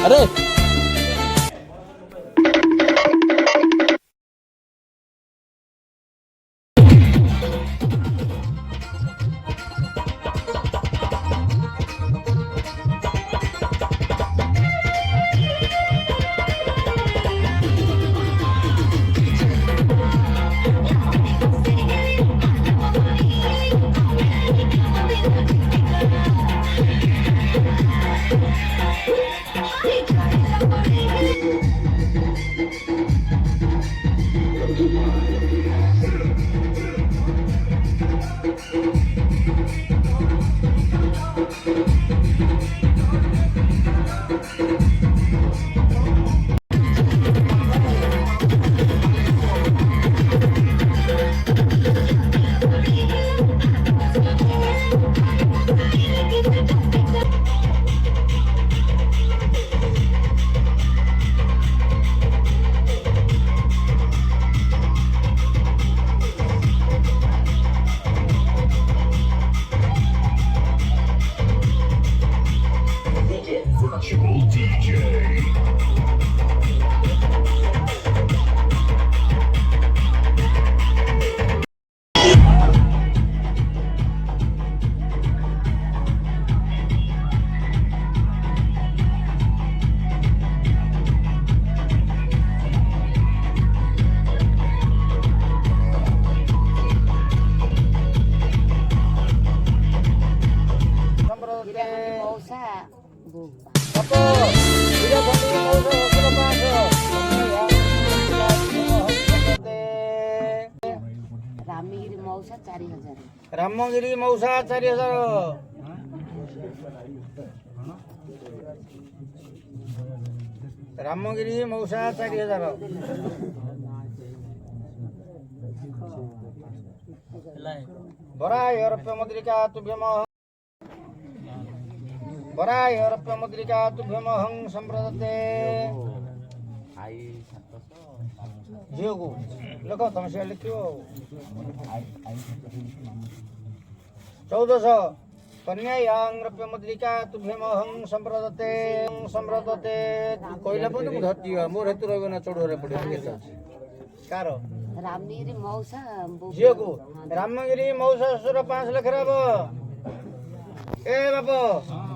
अरे Virtual DJ. Ramgiri मौसा 4000 रामगिरी मौसा 4000 रामगिरी मौसा 4000 बरा यूरोप्य मुद्रिका तुभ्यमहं बरा यूरोप्य मुद्रिका तुभ्यमहं संप्रदते झियो को लोक तमसे लिखियो 1400 कन्यायां रप्य मुद्रिका तुभ्यमहं संप्रदते संप्रदते कोइला पनि मु धरती मोर हेतु रहबे ना चोडोरे पडियो केसा कारो रामगिरी मौसा झियो को रामगिरी मौसा सुर 5 लाख राब ए बाप